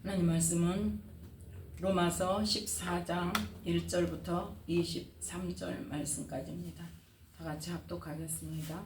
하나님 말씀은 로마서 14장 1절부터 23절 말씀까지입니다. 다 같이 합독하겠습니다.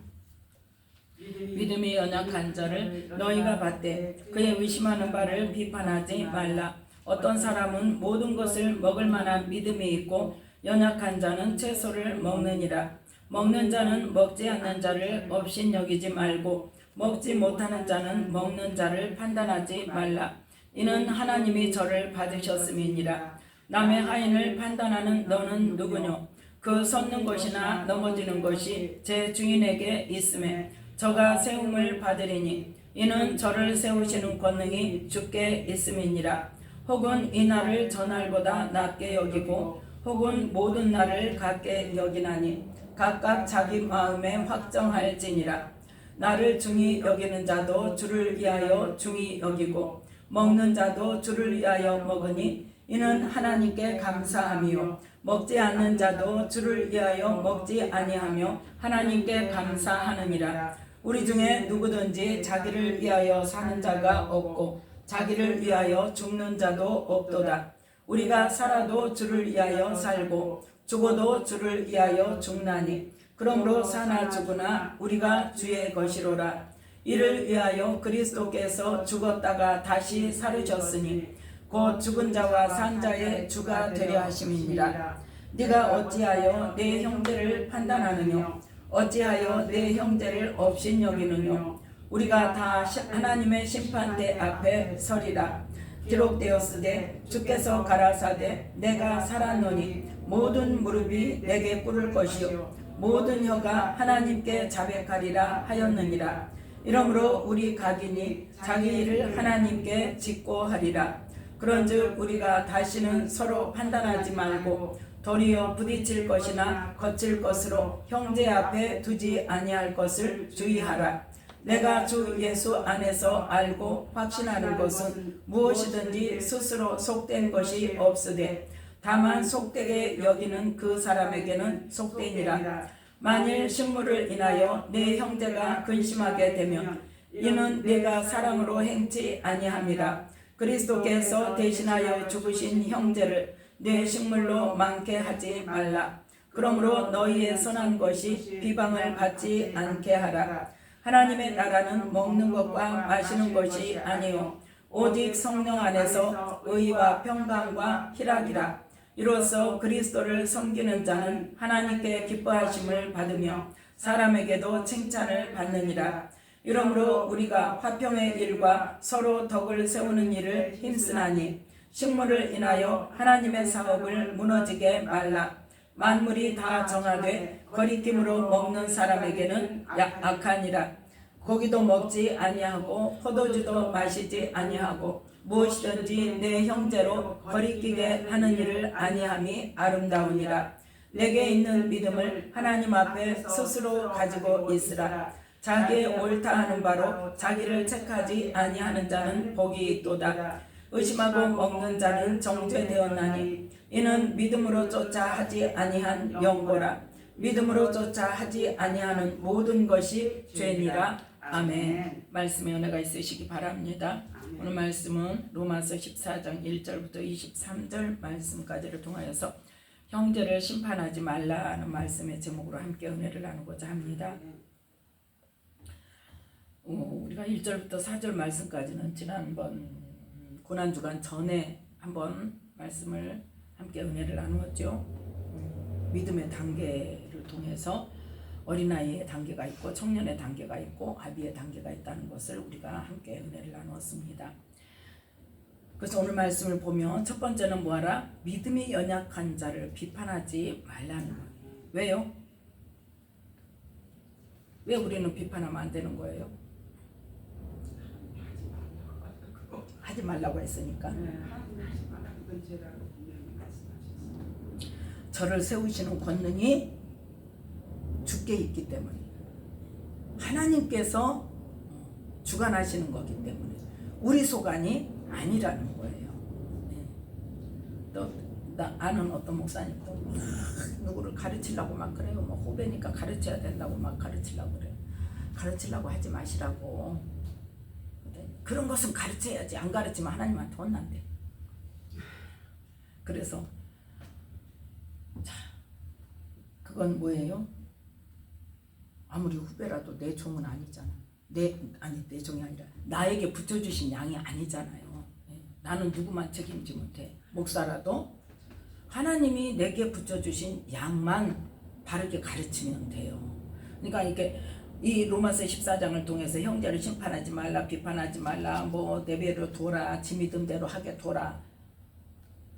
믿음이 연약한 자를 너희가 받되 그의 의심하는 바를 비판하지 말라. 어떤 사람은 모든 것을 먹을 만한 믿음이 있고 연약한 자는 채소를 먹느니라. 먹는 자는 먹지 않는 자를 업신여기지 말고 먹지 못하는 자는 먹는 자를 판단하지 말라. 이는 하나님이 저를 받으셨음이니라. 남의 하인을 판단하는 너는 누구뇨? 그 섰는 것이나 넘어지는 것이 제 주인에게 있음에 저가 세움을 받으리니 이는 저를 세우시는 권능이 주께 있음이니라. 혹은 이 날을 저 날보다 낮게 여기고 혹은 모든 날을 같게 여기나니 각각 자기 마음에 확정할지니라. 나를 중히 여기는 자도 주를 위하여 중히 여기고 먹는 자도 주를 위하여 먹으니 이는 하나님께 감사함이요 먹지 않는 자도 주를 위하여 먹지 아니하며 하나님께 감사하느니라. 우리 중에 누구든지 자기를 위하여 사는 자가 없고 자기를 위하여 죽는 자도 없도다. 우리가 살아도 주를 위하여 살고 죽어도 주를 위하여 죽나니 그러므로 사나 죽으나 우리가 주의 것이로라. 이를 위하여 그리스도께서 죽었다가 다시 살으셨으니 곧 죽은 자와 산 자의 주가 되려 하심이니라. 네가 어찌하여 내 형제를 판단하느뇨? 어찌하여 내 형제를 업신여기느뇨? 우리가 다 하나님의 심판대 앞에 서리라. 기록되었으되 주께서 가라사대 내가 살았노니 모든 무릎이 내게 꿇을 것이요 모든 혀가 하나님께 자백하리라 하였느니라. 이러므로 우리 각인이 자기 일을 하나님께 짓고 하리라. 그런즉 우리가 다시는 서로 판단하지 말고 도리어 부딪힐 것이나 거칠 것으로 형제 앞에 두지 아니할 것을 주의하라. 내가 주 예수 안에서 알고 확신하는 것은 무엇이든지 스스로 속된 것이 없으되 다만 속되게 여기는 그 사람에게는 속되니라. 만일 식물을 인하여 내 형제가 근심하게 되면 이는 내가 사랑으로 행치 아니함이라. 그리스도께서 대신하여 죽으신 형제를 내 식물로 많게 하지 말라. 그러므로 너희의 선한 것이 비방을 받지 않게 하라. 하나님의 나라는 먹는 것과 마시는 것이 아니요 오직 성령 안에서 의와 평강과 희락이라. 이로써 그리스도를 섬기는 자는 하나님께 기뻐하심을 받으며 사람에게도 칭찬을 받느니라. 이러므로 우리가 화평의 일과 서로 덕을 세우는 일을 힘쓰나니 식물을 인하여 하나님의 사업을 무너지게 말라. 만물이 다 정하되 거리낌으로 먹는 사람에게는 악하니라. 고기도 먹지 아니하고 포도주도 마시지 아니하고 무엇이든지 내 형제로 거리끼게 하는 일을 아니함이 아름다우니라. 내게 있는 믿음을 하나님 앞에 스스로 가지고 있으라. 자기의 옳다 하는 바로 자기를 책하지 아니하는 자는 복이 있도다. 의심하고 먹는 자는 정죄되었나니 이는 믿음으로 쫓아 하지 아니한 영고라. 믿음으로 쫓아 하지 아니하는 모든 것이 죄니라. 아멘. 말씀에 은혜가 있으시기 바랍니다. 오늘 말씀은 로마서 14장 1절부터 23절 말씀까지를 통하여서 형제를 심판하지 말라는 말씀의 제목으로 함께 은혜를 나누고자 합니다. 우리가 1절부터 4절 말씀까지는 지난번 고난주간 전에 한번 말씀을 함께 은혜를 나누었죠. 믿음의 단계를 통해서 어린아이의 단계가 있고 청년의 단계가 있고 아비의 단계가 있다는 것을 우리가 함께 은혜를 나누었습니다. 그래서 오늘 말씀을 보면 첫 번째는 뭐하라? 믿음이 연약한 자를 비판하지 말라는 거예요. 왜요? 왜 우리는 비판하면 안 되는 거예요? 하지 말라고 했으니까. 저를 세우시는 권능이 주께 있기 때문에 하나님께서 주관하시는 거기 때문에 우리 소관이 아니라는 거예요. 또 나 아는 어떤 목사님도 누구를 가르치려고 막 그래요. 뭐 후배니까 가르쳐야 된다고 막 가르치려고 그래요. 가르치려고 하지 마시라고. 그런 것은 가르쳐야지. 안 가르치면 하나님한테 혼난대. 그래서 자, 그건 뭐예요? 아무리 후배라도 내 종은 아니잖아. 내 종이 아니라 나에게 붙여주신 양이 아니잖아요. 나는 누구만 책임지 못해. 목사라도 하나님이 내게 붙여주신 양만 바르게 가르치면 돼요. 그러니까 이게 이 로마서 14장을 통해서 형제를 심판하지 말라, 비판하지 말라, 뭐 내배로 둬라, 지 믿음대로 하게 둬라.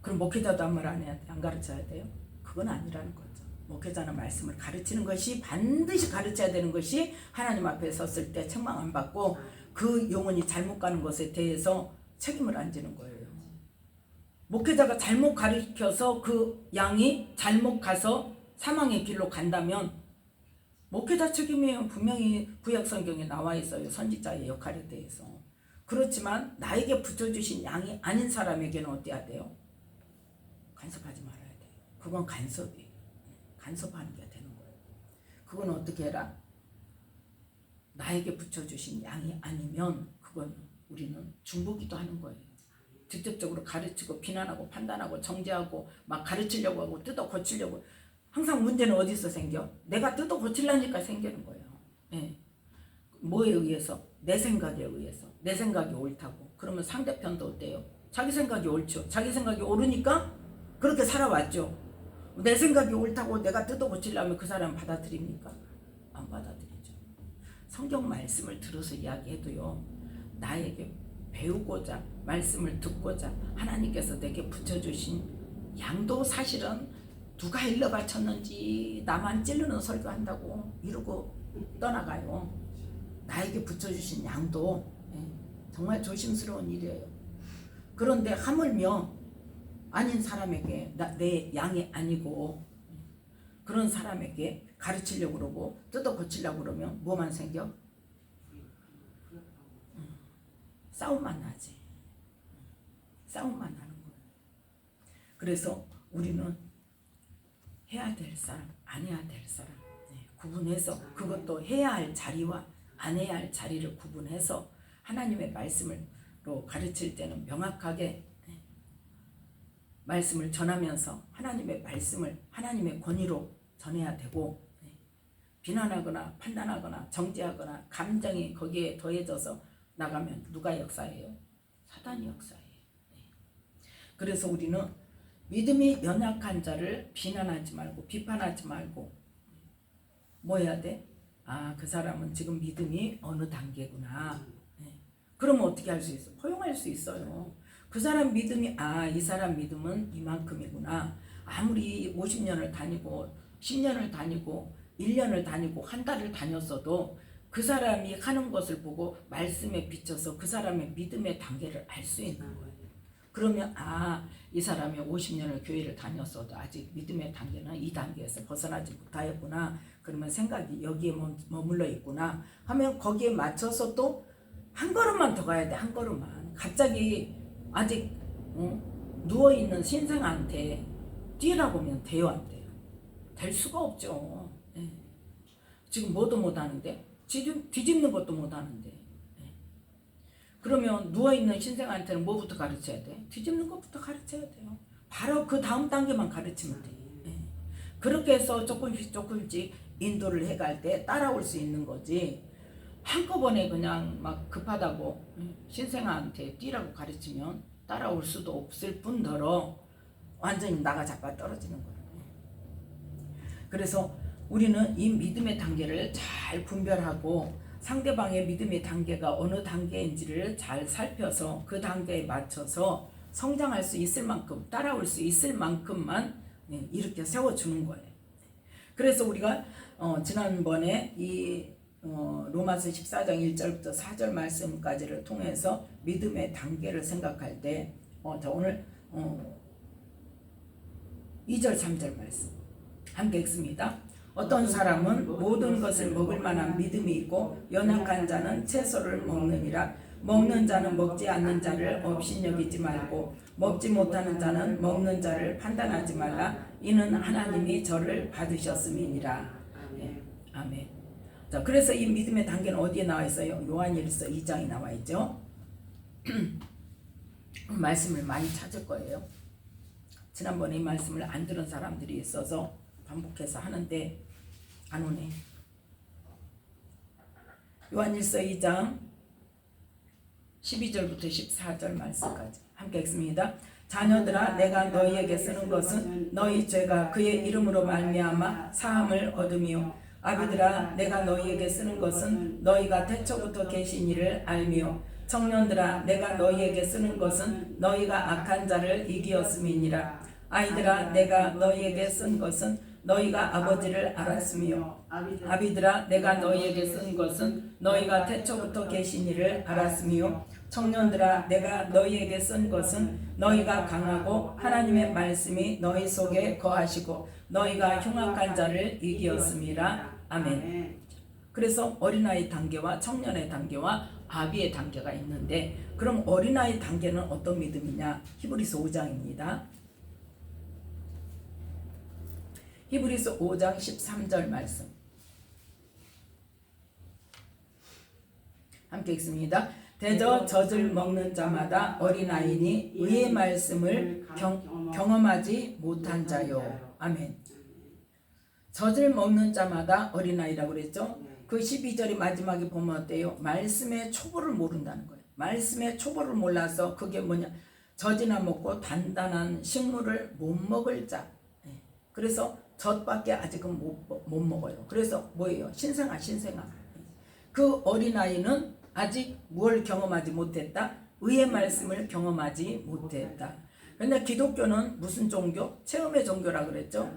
그럼 목회자도 한 말 안 가르쳐야 돼요? 그건 아니라는 거죠. 목회자는 말씀을 가르치는 것이 반드시 가르쳐야 되는 것이 하나님 앞에 섰을 때 책망 안 받고 그 영혼이 잘못 가는 것에 대해서 책임을 안 지는 거예요. 목회자가 잘못 가르쳐서 그 양이 잘못 가서 사망의 길로 간다면 목회자 책임이에요. 분명히 구약 성경에 나와 있어요. 선지자의 역할에 대해서. 그렇지만 나에게 붙여주신 양이 아닌 사람에게는 어때야 돼요? 간섭하지 말아야 돼요. 그건 간섭이에요. 간섭하는 게 되는 거예요. 그건 어떻게 해라? 나에게 붙여주신 양이 아니면 그건 우리는 중보기도 하는 거예요. 직접적으로 가르치고 비난하고 판단하고 정죄하고 막 가르치려고 하고 뜯어 고치려고. 항상 문제는 어디서 생겨? 내가 뜯어 고치려니까 생기는 거예요. 네. 뭐에 의해서? 내 생각에 의해서. 내 생각이 옳다고. 그러면 상대편도 어때요? 자기 생각이 옳죠. 자기 생각이 옳으니까 그렇게 살아왔죠. 내 생각이 옳다고 내가 뜯어 고치려면 그 사람 받아들입니까? 안 받아들이죠. 성경 말씀을 들어서 이야기해도요. 나에게 배우고자 말씀을 듣고자 하나님께서 내게 붙여주신 양도 사실은 누가 일러 바쳤는지 나만 찌르는 설교한다고 이러고 떠나가요. 나에게 붙여주신 양도 정말 조심스러운 일이에요. 그런데 하물며 아닌 사람에게 내 양이 아니고 그런 사람에게 가르치려고 그러고 뜯어 고치려고 그러면 뭐만 생겨? 싸움만 나지. 싸움만 나는 거예요. 그래서 우리는 해야 될 사람, 안 해야 될 사람 구분해서 그것도 해야 할 자리와 안 해야 할 자리를 구분해서 하나님의 말씀으로 가르칠 때는 명확하게 말씀을 전하면서 하나님의 말씀을 하나님의 권위로 전해야 되고 비난하거나 판단하거나 정죄하거나 감정이 거기에 더해져서 나가면 누가 역사해요? 사단이 역사해요. 그래서 우리는 믿음이 연약한 자를 비난하지 말고 비판하지 말고 뭐 해야 돼? 아, 그 사람은 지금 믿음이 어느 단계구나. 그러면 어떻게 할 수 있어? 허용할 수 있어요. 그 사람 믿음이 이 사람 믿음은 이만큼이구나. 아무리 50년을 다니고 10년을 다니고 1년을 다니고 한 달을 다녔어도 그 사람이 하는 것을 보고 말씀에 비춰서 그 사람의 믿음의 단계를 알 수 있는 거예요. 그러면 이 사람이 50년을 교회를 다녔어도 아직 믿음의 단계는 이 단계에서 벗어나지 못하였구나. 그러면 생각이 여기에 머물러 있구나 하면 거기에 맞춰서 또 한 걸음만 더 가야 돼. 한 걸음만. 갑자기 아직 누워있는 신생아한테 뛰라고 하면 돼요, 안 돼요? 될 수가 없죠. 지금 뭐도 못하는데 뒤집는 것도 못하는데 그러면 누워있는 신생아한테는 뭐부터 가르쳐야 돼? 뒤집는 것부터 가르쳐야 돼요. 바로 그 다음 단계만 가르치면 돼요. 그렇게 해서 조금씩 인도를 해갈 때 따라올 수 있는 거지 한꺼번에 그냥 막 급하다고 신생아한테 뛰라고 가르치면 따라올 수도 없을 뿐더러 완전히 나가 자빠 떨어지는 거예요. 그래서 우리는 이 믿음의 단계를 잘 분별하고 상대방의 믿음의 단계가 어느 단계인지를 잘 살펴서 그 단계에 맞춰서 성장할 수 있을 만큼 따라올 수 있을 만큼만 이렇게 세워주는 거예요. 그래서 우리가 지난번에 이 로마서 14장 1절부터 4절 말씀까지를 통해서 믿음의 단계를 생각할 때 오늘 2절 3절 말씀 함께 읽습니다. 어떤 사람은 모든 것을 먹을 만한 믿음이 있고 연약한 자는 채소를 먹느니라. 먹는 자는 먹지 않는 자를 업신여기지 말고 먹지 못하는 자는 먹는 자를 판단하지 말라. 이는 하나님이 저를 받으셨음이니라. 아멘. 자, 그래서 이 믿음의 단계는 어디에 나와 있어요? 요한일서 2장에 나와 있죠. 말씀을 많이 찾을 거예요. 지난번에 이 말씀을 안 들은 사람들이 있어서 반복해서 하는데 안 오네. 요한일서 2장 12절부터 14절 말씀까지 함께 읽습니다. 자녀들아, 내가 너희에게 쓰는 것은 너희 죄가 그의 이름으로 말미암아 사함을 얻으며, 아비들아, 내가 너희에게 쓰는 것은 너희가 태초부터 계신 이를 알며, 청년들아, 내가 너희에게 쓰는 것은 너희가 악한 자를 이기었음이니라. 아이들아, 내가 너희에게 쓴 것은 너희가 아버지를 알았으며, 아비들아, 내가 너희에게 쓴 것은 너희가 태초부터 계신 이를 알았으며, 청년들아, 내가 너희에게 쓴 것은 너희가 강하고 하나님의 말씀이 너희 속에 거하시고 너희가 흉악한 자를 이기었음이라. 아멘. 그래서 어린아이 단계와 청년의 단계와 아비의 단계가 있는데, 그럼 어린아이 단계는 어떤 믿음이냐? 히브리서 5장입니다. 히브리서 5장 13절 말씀 함께 읽습니다. 대저 젖을 먹는 자마다 어린아이니 의의 말씀을 경험하지 못한 자요. 아멘. 젖을 먹는 자마다 어린아이라고 그랬죠. 그 12절이 마지막에 보면 어때요? 말씀의 초보를 모른다는 거예요. 말씀의 초보를 몰라서 그게 뭐냐? 젖이나 먹고 단단한 식물을 못 먹을 자. 그래서 젖밖에 아직은 못 먹어요. 그래서 뭐예요? 신생아. 그 어린아이는 아직 뭘 경험하지 못했다? 의의 말씀을 경험하지 못했다. 그런데 기독교는 무슨 종교? 체험의 종교라고 그랬죠.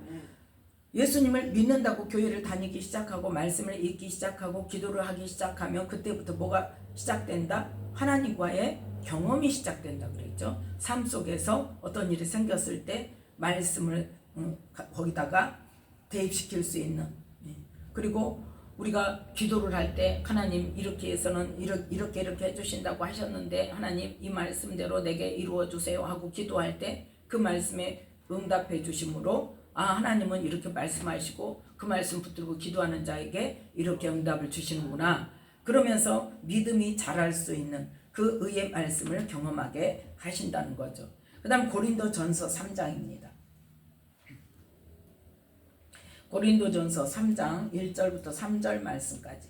예수님을 믿는다고 교회를 다니기 시작하고 말씀을 읽기 시작하고 기도를 하기 시작하면 그때부터 뭐가 시작된다? 하나님과의 경험이 시작된다 그랬죠. 삶 속에서 어떤 일이 생겼을 때 말씀을 거기다가 대입시킬 수 있는, 그리고 우리가 기도를 할 때 하나님 이렇게 해서는 이렇게 해주신다고 하셨는데 하나님 이 말씀대로 내게 이루어 주세요 하고 기도할 때 그 말씀에 응답해 주심으로, 하나님은 이렇게 말씀하시고 그 말씀 붙들고 기도하는 자에게 이렇게 응답을 주시는구나. 그러면서 믿음이 자랄 수 있는 그 의의 말씀을 경험하게 하신다는 거죠. 그 다음 고린도전서 3장입니다. 고린도전서 3장 1절부터 3절 말씀까지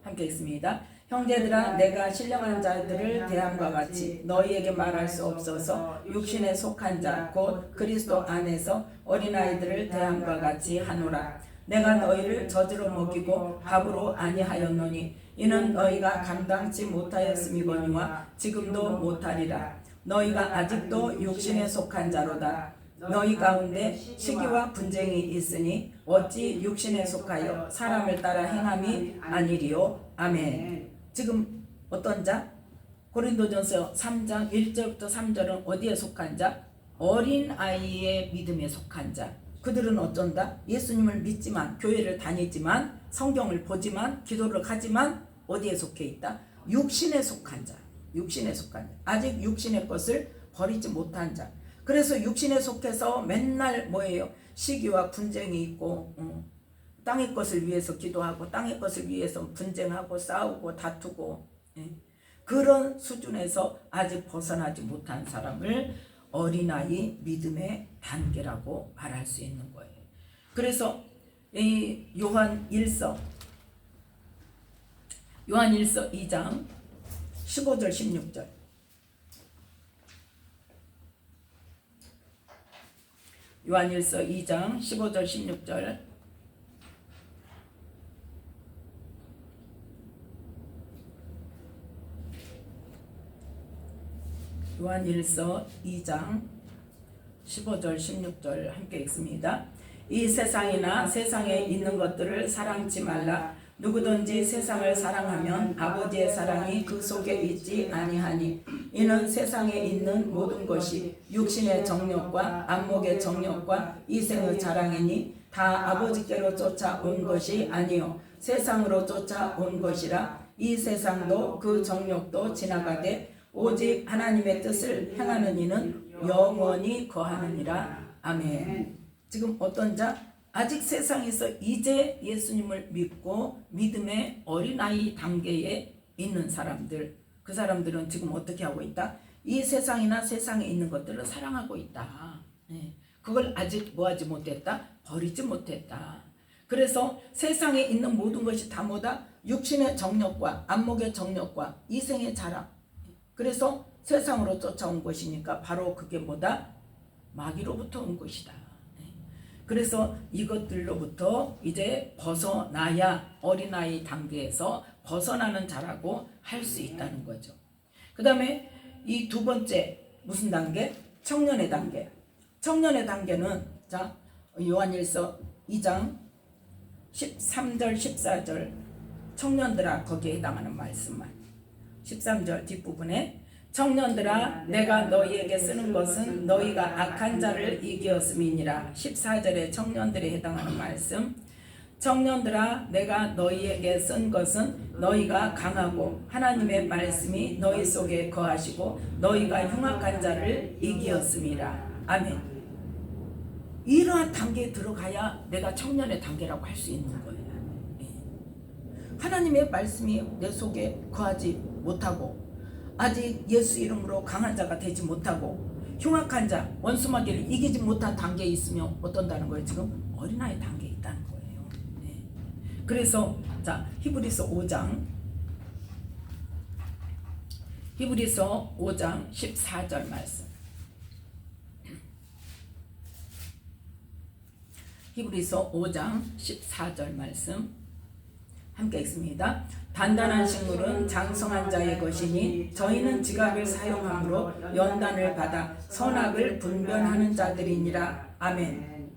함께 읽습니다. 형제들아, 내가 신령한 자들을 대함과 같이 너희에게 말할 수 없어서 육신에 속한 자 곧 그리스도 안에서 어린아이들을 대함과 같이 하노라. 내가 너희를 젖으로 먹이고 밥으로 아니하였노니 이는 너희가 감당치 못하였음이거니와 지금도 못하리라. 너희가 아직도 육신에 속한 자로다. 너희 가운데 시기와 분쟁이 있으니 어찌 육신에 속하여 사람을 따라 행함이 아니리요. 아멘. 지금 어떤 자? 고린도전서 3장 1절부터 3절은 어디에 속한 자? 어린아이의 믿음에 속한 자. 그들은 어쩐다? 예수님을 믿지만, 교회를 다니지만, 성경을 보지만, 기도를 하지만 어디에 속해 있다? 육신에 속한 자. 아직 육신의 것을 버리지 못한 자. 그래서 육신에 속해서 맨날 뭐예요? 시기와 분쟁이 있고, 땅의 것을 위해서 기도하고 땅의 것을 위해서 분쟁하고 싸우고 다투고, 그런 수준에서 아직 벗어나지 못한 사람을 어린아이 믿음의 단계라고 말할 수 있는 거예요. 그래서 이 요한일서 2장 15절 16절 요한일서 2장 15절 16절 요한일서 2장 15절 16절 함께 읽습니다. 이 세상이나 세상에 있는 것들을 사랑치 말라. 누구든지 세상을 사랑하면 아버지의 사랑이 그 속에 있지 아니하니 이는 세상에 있는 모든 것이 육신의 정욕과 안목의 정욕과 이생의 자랑이니 다 아버지께로 쫓아온 것이 아니요 세상으로 쫓아온 것이라. 이 세상도 그 정욕도 지나가되 오직 하나님의 뜻을 행하는 이는 영원히 거하느니라. 아멘. 지금 어떤 자? 아직 세상에서 이제 예수님을 믿고 믿음의 어린아이 단계에 있는 사람들, 그 사람들은 지금 어떻게 하고 있다? 이 세상이나 세상에 있는 것들을 사랑하고 있다. 예. 그걸 아직 뭐하지 못했다? 버리지 못했다. 그래서 세상에 있는 모든 것이 다 뭐다? 육신의 정욕과 안목의 정욕과 이생의 자랑. 그래서 세상으로 쫓아온 것이니까 바로 그게 뭐다? 마귀로부터 온 것이다. 그래서 이것들로부터 이제 벗어나야 어린아이 단계에서 벗어나는 자라고 할 수 있다는 거죠. 그 다음에 이 두 번째 무슨 단계? 청년의 단계. 청년의 단계는 자 요한일서 2장 13절 14절 청년들아 거기에 해당하는 말씀만 13절 뒷부분에 청년들아 내가 너희에게 쓰는 것은 너희가 악한 자를 이기었음이니라. 14절에 청년들에 해당하는 말씀 청년들아 내가 너희에게 쓴 것은 너희가 강하고 하나님의 말씀이 너희 속에 거하시고 너희가 흉악한 자를 이기었음이라. 아멘. 이러한 단계에 들어가야 내가 청년의 단계라고 할 수 있는 거예요. 하나님의 말씀이 내 속에 거하지 못하고 아직 예수 이름으로 강한 자가 되지 못하고 흉악한 자, 원수마귀를 이기지 못한 단계에 있으면 어떤다는 거예요? 지금 어린아이 단계에 있다는 거예요. 네. 그래서 자 히브리서 5장 14절 말씀 히브리서 5장 14절 말씀 함께 읽습니다. 단단한 식물은 장성한 자의 것이니 저희는 지각을 사용함으로 연단을 받아 선악을 분별하는 자들이니라. 아멘.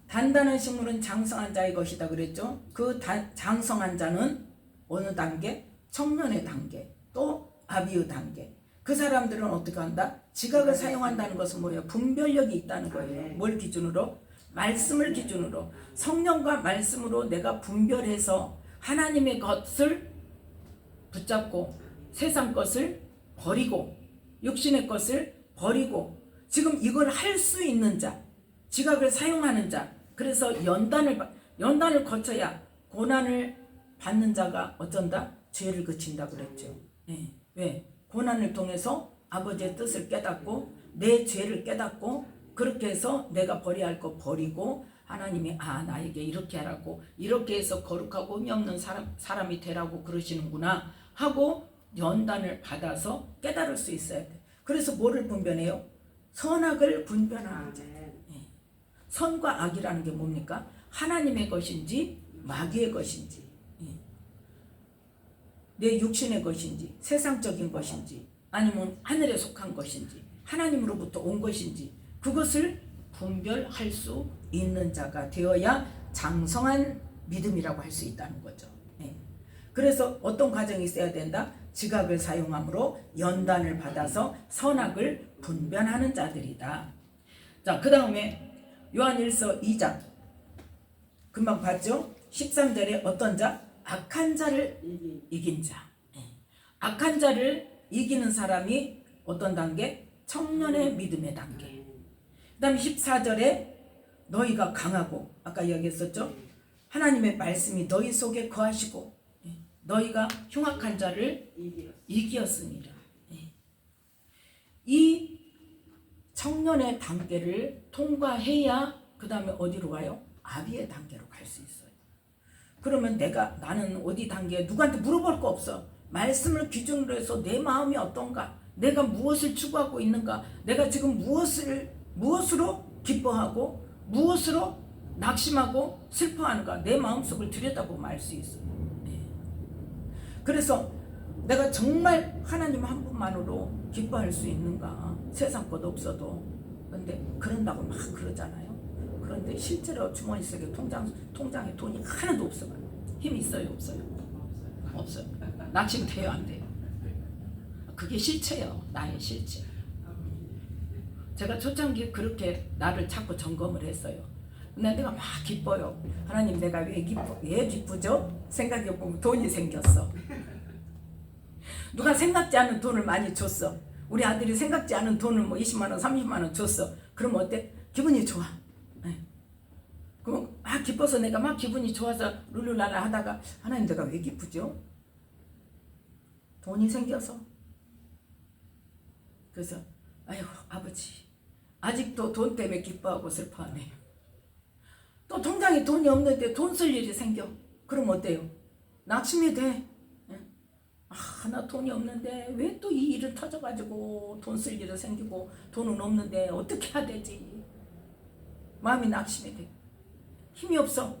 단단한 식물은 장성한 자의 것이다 그랬죠. 그 장성한 자는 어느 단계? 청년의 단계, 또 아비의 단계. 그 사람들은 어떻게 한다? 지각을 사용한다는 것은 뭐예요? 분별력이 있다는 거예요. 뭘 기준으로? 말씀을 기준으로. 성령과 말씀으로 내가 분별해서 하나님의 것을 붙잡고 세상 것을 버리고 육신의 것을 버리고 지금 이걸 할 수 있는 자, 지각을 사용하는 자. 그래서 연단을 거쳐야 고난을 받는 자가 어쩐다? 죄를 그친다 그랬죠. 네. 왜? 고난을 통해서 아버지의 뜻을 깨닫고 내 죄를 깨닫고 그렇게 해서 내가 버려야 할 거 버리고 하나님이 나에게 이렇게 하라고 이렇게 해서 거룩하고 흠이 없는 사람이 되라고 그러시는구나 하고 연단을 받아서 깨달을 수 있어야 돼. 그래서 뭐를 분별해요? 선악을 분별하는 자. 선과 악이라는 게 뭡니까? 하나님의 것인지 마귀의 것인지 내 육신의 것인지 세상적인 것인지 아니면 하늘에 속한 것인지 하나님으로부터 온 것인지 그것을 분별할 수 있는 자가 되어야 장성한 믿음이라고 할 수 있다는 거죠. 그래서 어떤 과정이 있어야 된다? 지각을 사용함으로 연단을 받아서 선악을 분별하는 자들이다. 자, 그 다음에 요한일서 2장 금방 봤죠? 13절에 어떤 자? 악한 자를 이긴 자. 악한 자를 이기는 사람이 어떤 단계? 청년의 믿음의 단계. 그 다음에 14절에 너희가 강하고 아까 이야기했었죠? 하나님의 말씀이 너희 속에 거하시고 너희가 흉악한 자를 이기었습니다. 이 청년의 단계를 통과해야 그 다음에 어디로 가요? 아비의 단계로 갈 수 있어요. 그러면 나는 어디 단계에 누구한테 물어볼 거 없어. 말씀을 기준으로 해서 내 마음이 어떤가? 내가 무엇을 추구하고 있는가? 내가 지금 무엇으로 기뻐하고 무엇으로 낙심하고 슬퍼하는가? 내 마음속을 들여다보면 알 수 있어요. 그래서 내가 정말 하나님 한 분만으로 기뻐할 수 있는가? 세상 것 없어도. 근데 그런다고 막 그러잖아요. 그런데 실제로 주머니 속에 통장에 돈이 하나도 없어요. 힘이 있어요? 없어요? 없어요. 낙심돼요? 안 돼요? 그게 실체예요. 나의 실체. 제가 초창기에 그렇게 나를 자꾸 점검을 했어요. 근데 내가 막 기뻐요. 하나님 내가 왜 기쁘죠? 생각해보면 돈이 생겼어. 누가 생각지 않은 돈을 많이 줬어. 우리 아들이 생각지 않은 돈을 뭐 20만 원, 30만 원 줬어. 그럼 어때? 기분이 좋아. 그럼 막 기뻐서 내가 막 기분이 좋아서 룰루랄라 하다가 하나님 내가 왜 기쁘죠? 돈이 생겨서. 그래서 아이고 아버지 아직도 돈 때문에 기뻐하고 슬퍼하네요. 또 통장에 돈이 없는데 돈 쓸 일이 생겨. 그럼 어때요? 낙심이 돼. 나 돈이 없는데 왜 또 이 일을 터져가지고 돈 쓸 일이 생기고 돈은 없는데 어떻게 해야 되지? 마음이 낙심이 돼. 힘이 없어.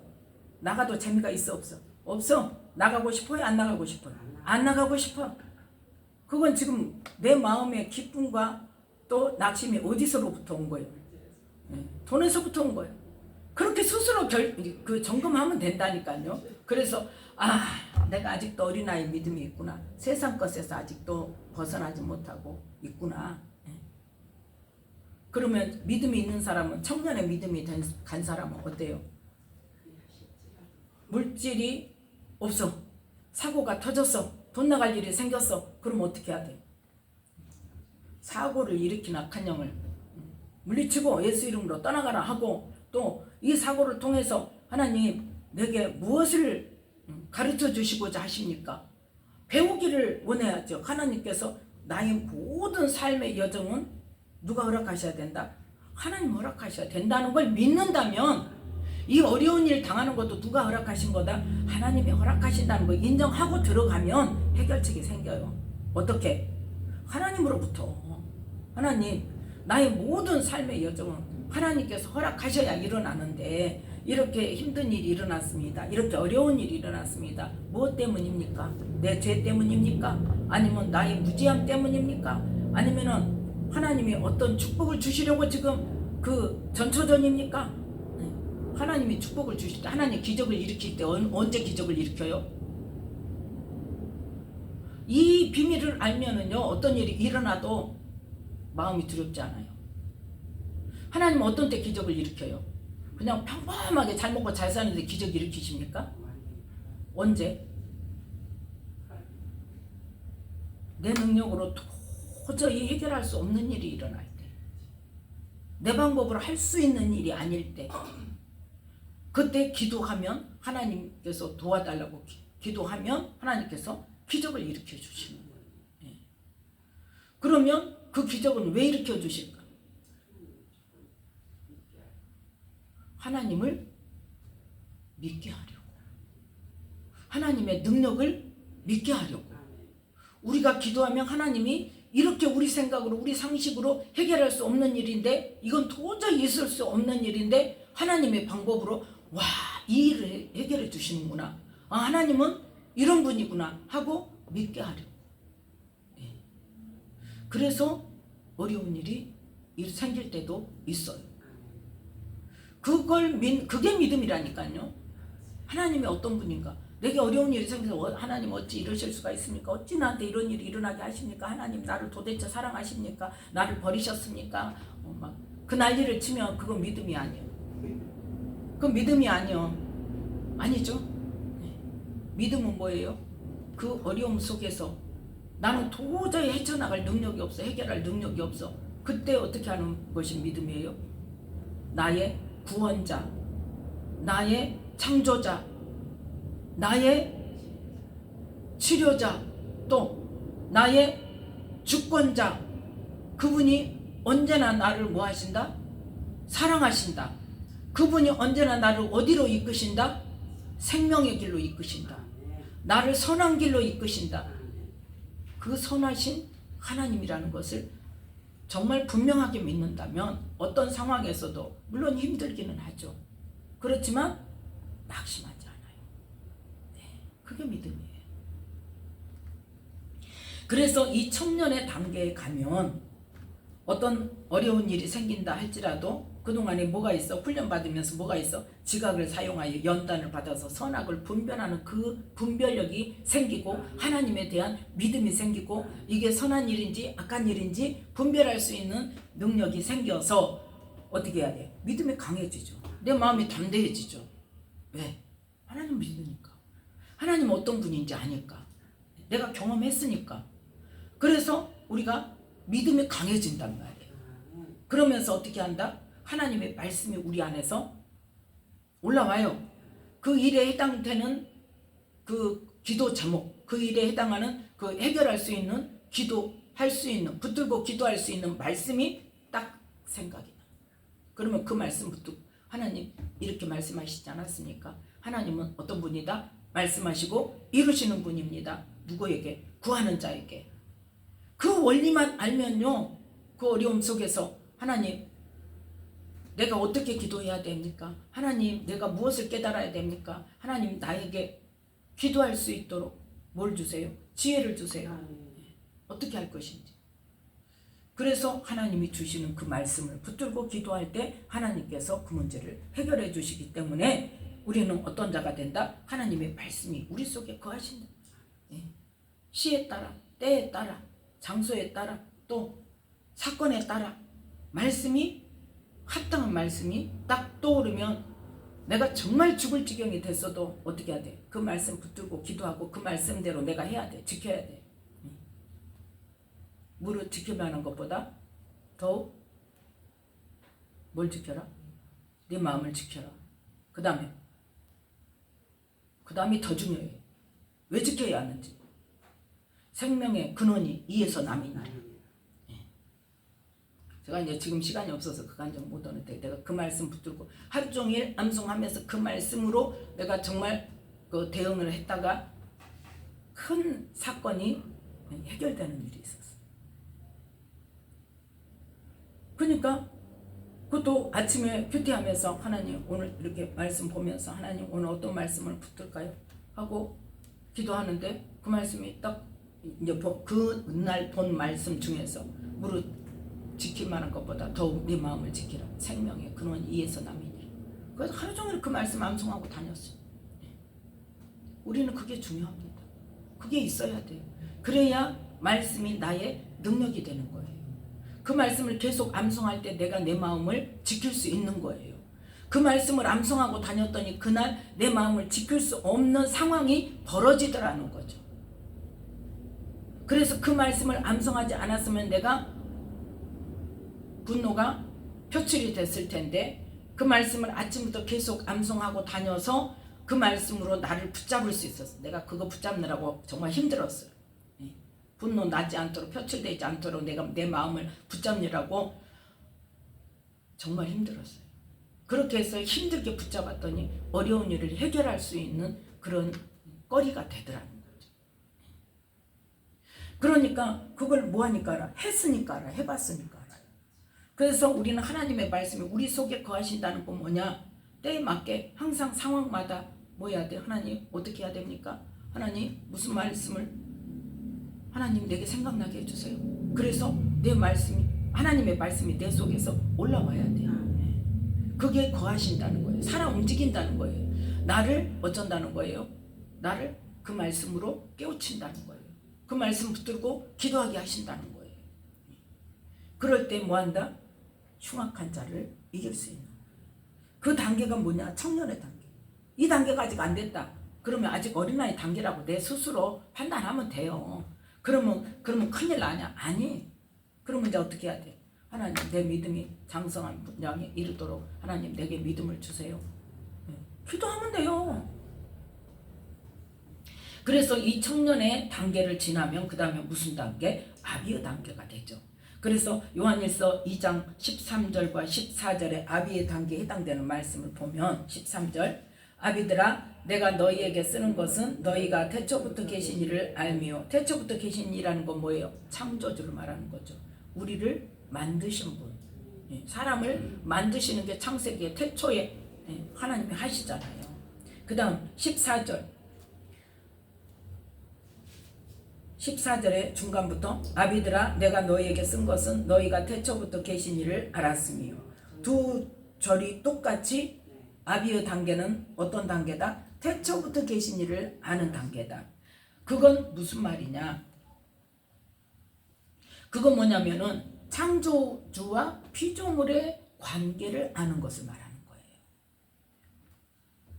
나가도 재미가 있어 없어? 없어. 나가고 싶어요? 안 나가고 싶어요? 안 나가고 싶어. 그건 지금 내 마음의 기쁨과 또 낙심이 어디서로부터 온 거예요? 돈에서부터 온 거예요. 그렇게 스스로 점검하면 된다니까요. 그래서 내가 아직도 어린아이 믿음이 있구나. 세상 것에서 아직도 벗어나지 못하고 있구나. 그러면 믿음이 있는 사람은, 청년의 믿음이 간 사람은 어때요? 물질이 없어. 사고가 터졌어. 돈 나갈 일이 생겼어. 그럼 어떻게 해야 돼? 사고를 일으킨 악한 영을 물리치고 예수 이름으로 떠나가라 하고, 또 이 사고를 통해서 하나님 내게 무엇을 가르쳐 주시고자 하십니까? 배우기를 원해야죠. 하나님께서 나의 모든 삶의 여정은 누가 허락하셔야 된다? 하나님 허락하셔야 된다는 걸 믿는다면, 이 어려운 일 당하는 것도 누가 허락하신 거다? 하나님이 허락하신다는 걸 인정하고 들어가면 해결책이 생겨요. 어떻게? 하나님으로부터. 하나님, 나의 모든 삶의 여정은 하나님께서 허락하셔야 일어나는데 이렇게 힘든 일이 일어났습니다. 이렇게 어려운 일이 일어났습니다. 무엇 때문입니까? 내 죄 때문입니까? 아니면 나의 무지함 때문입니까? 아니면은 하나님이 어떤 축복을 주시려고 지금 그 전초전입니까? 하나님이 축복을 주실 때, 하나님 기적을 일으킬 때 언제 기적을 일으켜요? 이 비밀을 알면은요, 어떤 일이 일어나도 마음이 두렵지 않아요. 하나님은 어떤 때 기적을 일으켜요? 그냥 평범하게 잘 먹고 잘 사는데 기적 일으키십니까? 언제? 내 능력으로 도저히 해결할 수 없는 일이 일어날 때, 내 방법으로 할 수 있는 일이 아닐 때, 그때 기도하면 하나님께서 도와달라고 기도하면 하나님께서 기적을 일으켜 주시는 거예요. 그러면 그 기적은 왜 일으켜 주실까? 하나님을 믿게 하려고, 하나님의 능력을 믿게 하려고. 우리가 기도하면 하나님이 이렇게 우리 생각으로, 우리 상식으로 해결할 수 없는 일인데, 이건 도저히 있을 수 없는 일인데 하나님의 방법으로 이 일을 해결해 주시는구나, 하나님은 이런 분이구나 하고 믿게 하려고. 그래서 어려운 일이 생길 때도 있어요. 그게 믿음이라니까요. 하나님이 어떤 분인가? 내게 어려운 일이 생겨서 하나님 어찌 이러실 수가 있습니까? 어찌 나한테 이런 일이 일어나게 하십니까? 하나님 나를 도대체 사랑하십니까? 나를 버리셨습니까? 그 난리를 치면 그건 믿음이 아니에요. 그건 믿음이 아니죠. 믿음은 뭐예요? 그 어려움 속에서 나는 도저히 헤쳐나갈 능력이 없어, 해결할 능력이 없어. 그때 어떻게 하는 것이 믿음이에요? 나의 구원자, 나의 창조자, 나의 치료자, 또 나의 주권자, 그분이 언제나 나를 뭐 하신다? 사랑하신다. 그분이 언제나 나를 어디로 이끄신다? 생명의 길로 이끄신다. 나를 선한 길로 이끄신다. 그 선하신 하나님이라는 것을 정말 분명하게 믿는다면 어떤 상황에서도, 물론 힘들기는 하죠. 그렇지만 낙심하지 않아요. 그게 믿음이에요. 그래서 이 청년의 단계에 가면 어떤 어려운 일이 생긴다 할지라도 그동안에 뭐가 있어? 훈련받으면서 뭐가 있어? 지각을 사용하여 연단을 받아서 선악을 분별하는 그 분별력이 생기고, 하나님에 대한 믿음이 생기고, 이게 선한 일인지 악한 일인지 분별할 수 있는 능력이 생겨서 어떻게 해야 돼? 믿음이 강해지죠. 내 마음이 담대해지죠. 왜? 하나님 믿으니까. 하나님 어떤 분인지 아니까. 내가 경험했으니까. 그래서 우리가 믿음이 강해진단 말이에요. 그러면서 어떻게 한다? 하나님의 말씀이 우리 안에서 올라와요. 그 일에 해당되는 그 기도 제목, 그 일에 해당하는 그 해결할 수 있는 기도 할 수 있는, 붙들고 기도할 수 있는 말씀이 딱 생각이 나. 그러면 그 말씀 붙들고, 하나님 이렇게 말씀하시지 않았습니까? 하나님은 어떤 분이다? 말씀하시고 이루시는 분입니다. 누구에게? 구하는 자에게. 그 원리만 알면요, 그 어려움 속에서 하나님 내가 어떻게 기도해야 됩니까? 하나님 내가 무엇을 깨달아야 됩니까? 하나님 나에게 기도할 수 있도록 뭘 주세요? 지혜를 주세요. 어떻게 할 것인지. 그래서 하나님이 주시는 그 말씀을 붙들고 기도할 때 하나님께서 그 문제를 해결해 주시기 때문에 우리는 어떤 자가 된다? 하나님의 말씀이 우리 속에 거하신다. 시에 따라, 때에 따라, 장소에 따라, 또 사건에 따라 말씀이, 합당한 말씀이 딱 떠오르면 내가 정말 죽을 지경이 됐어도 어떻게 해야 돼? 그 말씀 붙들고 기도하고 그 말씀대로 내가 해야 돼. 지켜야 돼. 무릇 지켜가는 것보다 더욱 뭘 지켜라? 네 마음을 지켜라. 그 다음에 더 중요해. 왜 지켜야 하는지. 생명의 근원이 이에서 남이나라. 제가 이제 지금 시간이 없어서 그 간증 못 하는데, 내가 그 말씀 붙들고 하루 종일 암송하면서 그 말씀으로 내가 정말 그 대응을 했다가 큰 사건이 해결되는 일이 있었어. 그러니까 그것도 아침에 큐티하면서 하나님 오늘 이렇게 말씀 보면서 하나님 오늘 어떤 말씀을 붙들까요? 하고 기도하는데 그 말씀이 딱 이제 그날 본 말씀 중에서 무릇 지킬 만한 것보다 더욱 네 마음을 지키라. 생명의 근원 이에서 남이니라. 그래서 하루 종일 그 말씀 암송하고 다녔어요. 우리는 그게 중요합니다. 그게 있어야 돼요. 그래야 말씀이 나의 능력이 되는 거예요. 그 말씀을 계속 암송할 때 내가 내 마음을 지킬 수 있는 거예요. 그 말씀을 암송하고 다녔더니 그날 내 마음을 지킬 수 없는 상황이 벌어지더라는 거죠. 그래서 그 말씀을 암송하지 않았으면 내가 분노가 표출이 됐을 텐데, 그 말씀을 아침부터 계속 암송하고 다녀서 그 말씀으로 나를 붙잡을 수 있었어. 내가 그거 붙잡느라고 정말 힘들었어요. 분노 나지 않도록, 표출되지 않도록 내가 내 마음을 붙잡느라고 정말 힘들었어요. 그렇게 해서 힘들게 붙잡았더니 어려운 일을 해결할 수 있는 그런 거리가 되더라는 거죠. 그러니까 그걸 뭐하니까 알아? 했으니까 알아. 해봤으니까 알아요. 그래서 우리는 하나님의 말씀이 우리 속에 거하신다는 건 뭐냐? 때에 맞게 항상 상황마다 뭐 해야 돼? 하나님 어떻게 해야 됩니까? 하나님 무슨 말씀을 하나님 내게 생각나게 해주세요. 그래서 내 말씀이, 하나님의 말씀이 내 속에서 올라와야 돼요. 그게 거하신다는 거예요. 살아 움직인다는 거예요. 나를 어쩐다는 거예요? 나를 그 말씀으로 깨우친다는 거예요. 그 말씀 붙들고 기도하게 하신다는 거예요. 그럴 때 뭐한다? 흉악한 자를 이길 수 있는 거예요. 그 단계가 뭐냐? 청년의 단계. 이 단계가 아직 안 됐다. 그러면 아직 어린아이 단계라고 내 스스로 판단하면 돼요. 그러면 큰일 나냐? 아니. 그러면 이제 어떻게 해야 돼? 하나님 내 믿음이 장성한 분량에 이르도록 하나님 내게 믿음을 주세요. 기도하면 돼요. 그래서 이 청년의 단계를 지나면 그 다음에 무슨 단계? 아비의 단계가 되죠. 그래서 요한일서 2장 13절과 14절에 아비의 단계에 해당되는 말씀을 보면 13절 아비들아 내가 너희에게 쓰는 것은 너희가 태초부터 계신 이를 알미요. 태초부터 계신 이라는 건 뭐예요? 창조주를 말하는 거죠. 우리를 만드신 분. 사람을 만드시는 게 창세기의 태초에 하나님이 하시잖아요. 그 다음 14절의 중간부터 아비들아 내가 너희에게 쓴 것은 너희가 태초부터 계신 이를 알았으며. 두 절이 똑같이 아비의 단계는 어떤 단계다? 태초부터 계신 이를 아는 단계다. 그건 무슨 말이냐? 그건 뭐냐면은 창조주와 피조물의 관계를 아는 것을 말하는 거예요.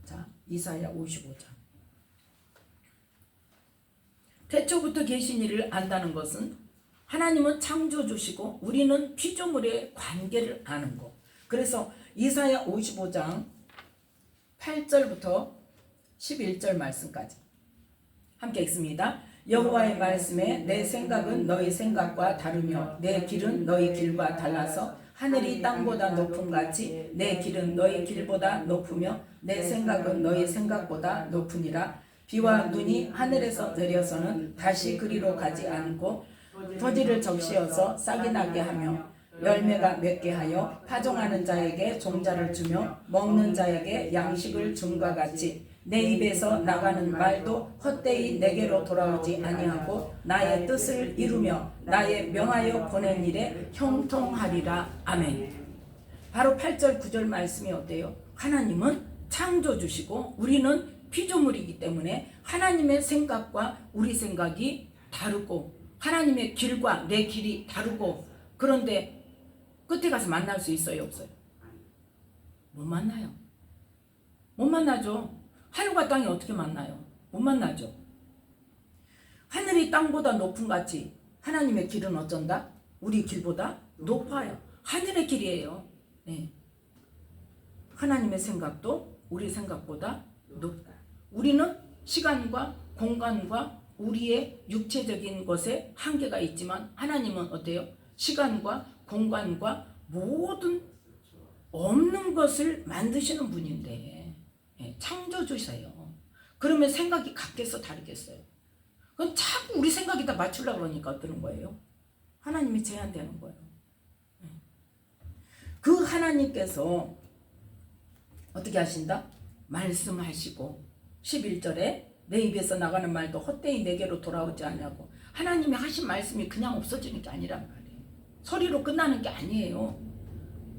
자, 이사야 55장. 태초부터 계신 이를 안다는 것은 하나님은 창조주시고 우리는 피조물의 관계를 아는 거. 그래서 이사야 55장 8절부터 11절 말씀까지 함께 읽습니다. 여호와의 말씀에 내 생각은 너희 생각과 다르며 내 길은 너희 길과 달라서 하늘이 땅보다 높음 같이 내 길은 너희 길보다 높으며 내 생각은 너희 생각보다 높으니라. 비와 눈이 하늘에서 내려서는 다시 그리로 가지 않고 토지를 적시어서 싹이 나게 하며 열매가 맺게 하여 파종하는 자에게 종자를 주며 먹는 자에게 양식을 줌과 같이 내 입에서 나가는 말도 헛되이 내게로 돌아오지 아니하고 나의 뜻을 이루며 나의 명하여 보낸 일에 형통하리라. 아멘. 바로 8절 9절 말씀이 어때요? 하나님은 창조주시고 우리는 피조물이기 때문에 하나님의 생각과 우리 생각이 다르고 하나님의 길과 내 길이 다르고, 그런데 끝에 가서 만날 수 있어요, 없어요? 못 만나요. 못 만나죠. 하늘과 땅이 어떻게 만나요? 못 만나죠. 하늘이 땅보다 높은 같이 하나님의 길은 어쩐다? 우리 길보다 높아요. 하늘의 길이에요. 네. 하나님의 생각도 우리 생각보다 높다. 우리는 시간과 공간과 우리의 육체적인 것에 한계가 있지만 하나님은 어때요? 시간과 공간과 모든 없는 것을 만드시는 분인데, 창조주세요. 그러면 생각이 같겠어 다르겠어요? 그건 자꾸 우리 생각에다 맞추려고 그러니까 어떠는 거예요? 하나님이 제한되는 거예요. 그 하나님께서 어떻게 하신다? 말씀하시고 11절에 내 입에서 나가는 말도 헛되이 내게로 돌아오지 않냐고. 하나님이 하신 말씀이 그냥 없어지는 게 아니란 말이에요. 소리로 끝나는 게 아니에요.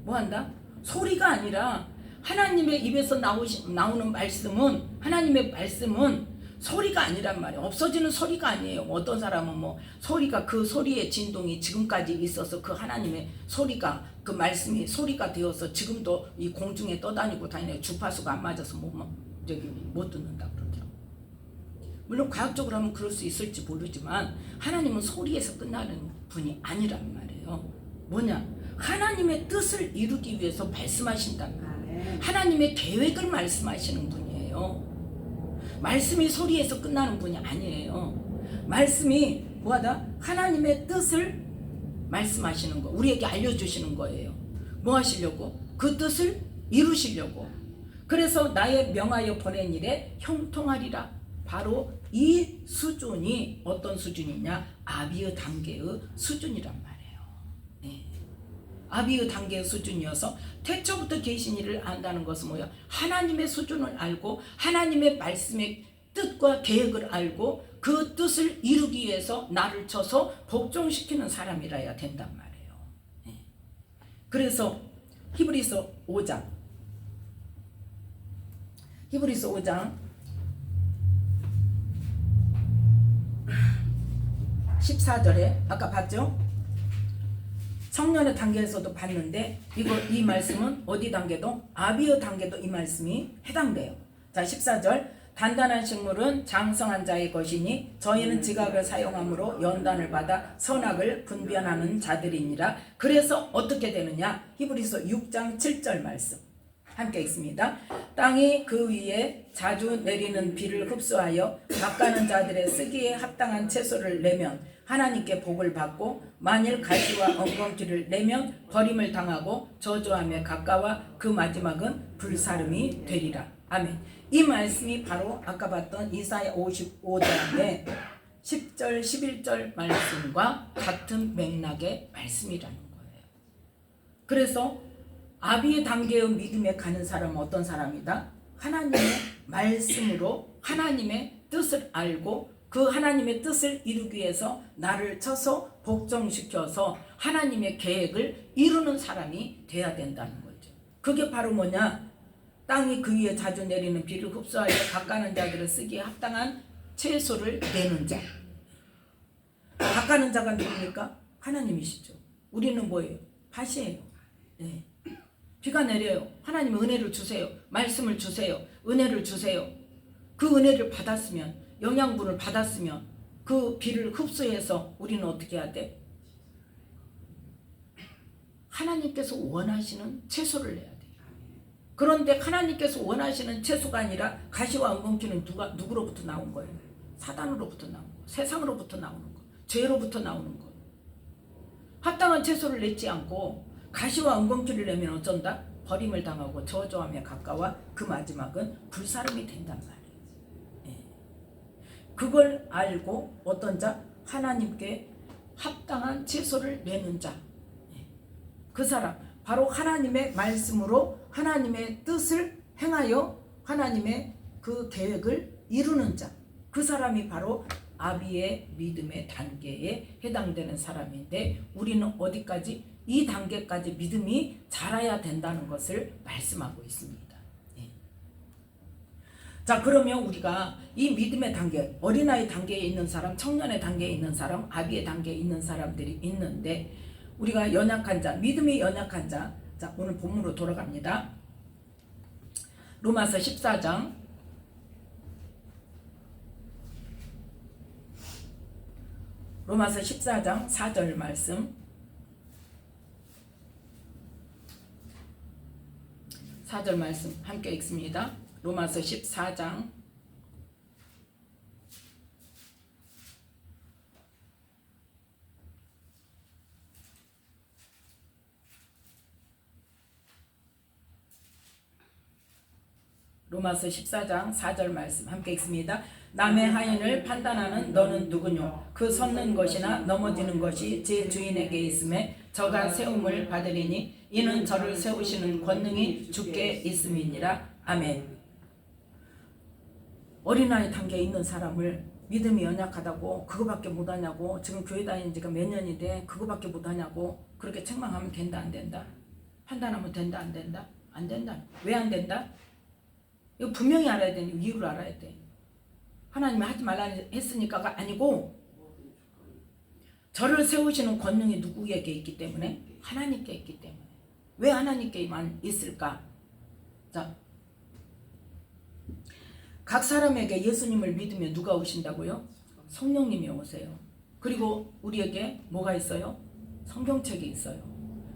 뭐 한다? 소리가 아니라 하나님의 입에서 나오는 말씀은, 하나님의 말씀은 소리가 아니란 말이에요. 없어지는 소리가 아니에요. 어떤 사람은 뭐 소리가, 그 소리의 진동이 지금까지 있어서 그 하나님의 소리가, 그 말씀이 소리가 되어서 지금도 이 공중에 떠다니고 다니는 주파수가 안 맞아서 못 듣는다 그러더라고요. 물론 과학적으로 하면 그럴 수 있을지 모르지만 하나님은 소리에서 끝나는 분이 아니란 말이에요. 뭐냐? 하나님의 뜻을 이루기 위해서 말씀하신다는 거예요. 하나님의 계획을 말씀하시는 분이에요. 말씀이 소리에서 끝나는 분이 아니에요. 말씀이 뭐하다? 하나님의 뜻을 말씀하시는 거, 우리에게 알려주시는 거예요. 뭐 하시려고? 그 뜻을 이루시려고. 그래서 나의 명하여 보낸 일에 형통하리라. 바로 이 수준이 어떤 수준이냐? 아비의 단계의 수준이란 말이에요. 네. 아비의 단계의 수준이어서 태초부터 계신 일을 안다는 것은 뭐야? 하나님의 수준을 알고 하나님의 말씀의 뜻과 계획을 알고 그 뜻을 이루기 위해서 나를 쳐서 복종시키는 사람이라야 된단 말이에요. 네. 그래서 히브리서 5장 14절에 아까 봤죠? 청년의 단계에서도 봤는데 이 말씀은 어디 단계도? 아비의 단계도 이 말씀이 해당돼요. 자, 14절. 단단한 식물은 장성한 자의 것이니 저희는 지각을 사용함으로 연단을 받아 선악을 분별하는 자들이니라. 그래서 어떻게 되느냐? 히브리서 6장 7절 말씀 함께 읽습니다. 땅이 그 위에 자주 내리는 비를 흡수하여 갓가는 자들의 쓰기에 합당한 채소를 내면 하나님께 복을 받고, 만일 가시와 엉겅퀴를 내면 버림을 당하고 저주함에 가까워 그 마지막은 불사름이 되리라. 아멘. 이 말씀이 바로 아까 봤던 이사야 55장의 10절 11절 말씀과 같은 맥락의 말씀이라는 거예요. 그래서 아비의 단계의 믿음에 가는 사람은 어떤 사람이다? 하나님의 말씀으로 하나님의 뜻을 알고 그 하나님의 뜻을 이루기 위해서 나를 쳐서 복종시켜서 하나님의 계획을 이루는 사람이 돼야 된다는 거죠. 그게 바로 뭐냐? 땅이 그 위에 자주 내리는 비를 흡수하여 갓가는 자들을 쓰기에 합당한 채소를 내는 자. 갓가는 자가 누굽니까? 하나님이시죠. 우리는 뭐예요? 밭이에요. 네. 비가 내려요. 하나님의 은혜를 주세요. 말씀을 주세요. 은혜를 주세요. 그 은혜를 받았으면, 영양분을 받았으면 그 비를 흡수해서 우리는 어떻게 해야 돼? 하나님께서 원하시는 채소를 내야 돼. 그런데 하나님께서 원하시는 채소가 아니라 가시와 엉겅퀴는 누구로부터 나온 거예요? 사단으로부터 나온 거예요. 세상으로부터 나오는 것, 죄로부터 나오는 것. 합당한 채소를 내지 않고 가시와 은공주를 내면 어쩐다? 버림을 당하고 저주함에 가까워 그 마지막은 불사름이 된단 말이에요. 예. 그걸 알고 어떤 자? 하나님께 합당한 채소를 내는 자. 예. 그 사람 바로 하나님의 말씀으로 하나님의 뜻을 행하여 하나님의 그 계획을 이루는 자. 그 사람이 바로 아비의 믿음의 단계에 해당되는 사람인데 우리는 어디까지? 이 단계까지 믿음이 자라야 된다는 것을 말씀하고 있습니다. 예. 자, 그러면 우리가 이 믿음의 단계, 어린아이 단계에 있는 사람, 청년의 단계에 있는 사람, 아비의 단계에 있는 사람들이 있는데 우리가 연약한 자, 믿음이 연약한 자, 자 오늘 본문으로 돌아갑니다. 로마서 14장 로마서 14장 4절 말씀 4절 말씀 함께 읽습니다. 로마서 14장 로마서 14장 4절 말씀 함께 읽습니다. 남의 하인을 판단하는 너는 누구뇨? 그 섰는 것이나 넘어지는 것이 제 주인에게 있음에 저가 세움을 받으리니 이는 저를 세우시는 권능이 주께 있음이니라. 아멘. 어린아이 단계에 있는 사람을 믿음이 연약하다고 그거밖에 못하냐고 지금 교회 다닌 지가 몇 년이 돼 그거밖에 못하냐고 그렇게 책망하면 된다 안 된다? 판단하면 된다 안 된다? 안 된다. 왜 안 된다? 이거 분명히 알아야 되니 이유를 알아야 돼. 하나님이 하지 말라 했으니까가 아니고 저를 세우시는 권능이 누구에게 있기 때문에? 하나님께 있기 때문에. 왜 하나님께만 있을까? 자, 각 사람에게 예수님을 믿으면 누가 오신다고요? 성령님이 오세요. 그리고 우리에게 뭐가 있어요? 성경책이 있어요.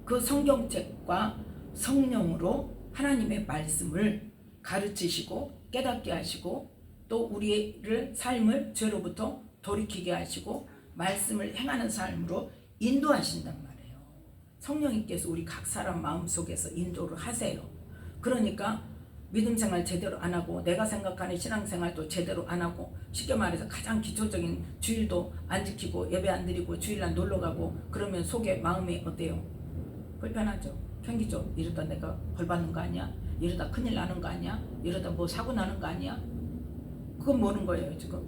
그 성경책과 성령으로 하나님의 말씀을 가르치시고 깨닫게 하시고 또 우리를 삶을 죄로부터 돌이키게 하시고 말씀을 행하는 삶으로 인도하신단 말이에요. 성령님께서 우리 각 사람 마음속에서 인도를 하세요. 그러니까 믿음 생활 제대로 안 하고 내가 생각하는 신앙생활도 제대로 안 하고 쉽게 말해서 가장 기초적인 주일도 안 지키고 예배 안 드리고 주일날 놀러 가고 그러면 속에 마음이 어때요? 불편하죠. 편기죠. 이러다 내가 벌 받는 거 아니야? 이러다 큰일 나는 거 아니야? 이러다 뭐 사고 나는 거 아니야? 그건 뭐는 거예요 지금?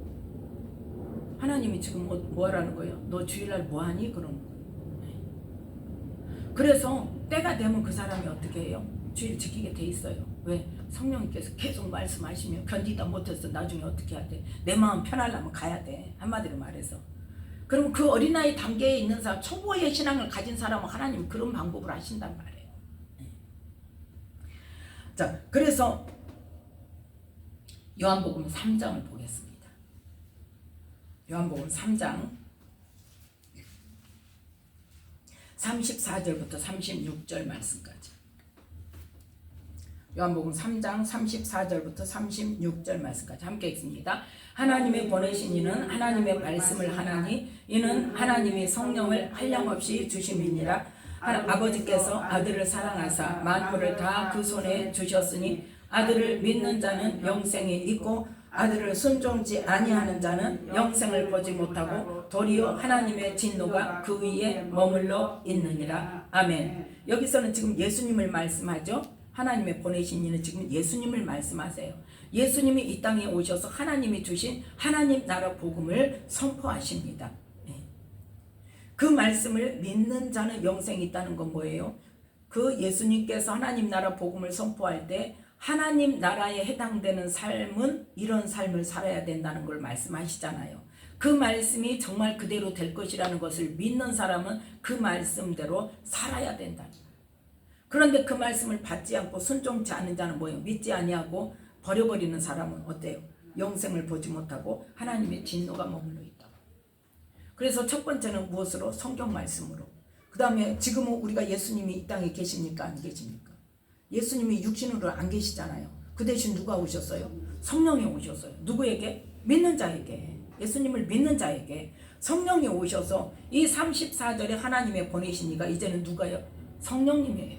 하나님이 지금 뭐 하라는 거예요? 너 주일날 뭐하니? 그러는 거예요. 네. 그래서 때가 되면 그 사람이 어떻게 해요? 주일 지키게 돼 있어요. 왜? 성령님께서 계속 말씀하시면 견디다 못해서 나중에 어떻게 해야 돼? 내 마음 편하려면 가야 돼. 한마디로 말해서. 그럼 그 어린아이 단계에 있는 사람, 초보의 신앙을 가진 사람은 하나님 그런 방법을 하신단 말이에요. 자, 그래서 요한복음 3장을 보겠습니다. 요한복음 3장 34절부터 36절 말씀까지. 요한복음 3장 34절부터 36절 말씀까지 함께 읽습니다. 하나님의 보내신 이는 하나님의 말씀을 하나니 이는 하나님이 성령을 한량없이 주심이니라. 아버지께서 아들을 사랑하사 만물을 다 그 손에 주셨으니 아들을 믿는 자는 영생이 있고 아들을 순종치 아니하는 자는 영생을 보지 못하고 도리어 하나님의 진노가 그 위에 머물러 있느니라. 아멘. 여기서는 지금 예수님을 말씀하죠. 하나님의 보내신 이는 지금 예수님을 말씀하세요. 예수님이 이 땅에 오셔서 하나님이 주신 하나님 나라 복음을 선포하십니다. 그 말씀을 믿는 자는 영생이 있다는 건 뭐예요? 그 예수님께서 하나님 나라 복음을 선포할 때 하나님 나라에 해당되는 삶은 이런 삶을 살아야 된다는 걸 말씀하시잖아요. 그 말씀이 정말 그대로 될 것이라는 것을 믿는 사람은 그 말씀대로 살아야 된다. 그런데 그 말씀을 받지 않고 순종치 않는 자는 뭐예요? 믿지 아니하고 버려버리는 사람은 어때요? 영생을 보지 못하고 하나님의 진노가 머물러 있다고. 그래서 첫 번째는 무엇으로? 성경 말씀으로. 그 다음에 지금은 우리가 예수님이 이 땅에 계십니까? 안 계십니까? 예수님이 육신으로 안 계시잖아요. 그 대신 누가 오셨어요? 성령이 오셨어요. 누구에게? 믿는 자에게. 예수님을 믿는 자에게 성령이 오셔서 이 34절에 하나님의 보내신 이가 이제는 누가요? 성령님이에요.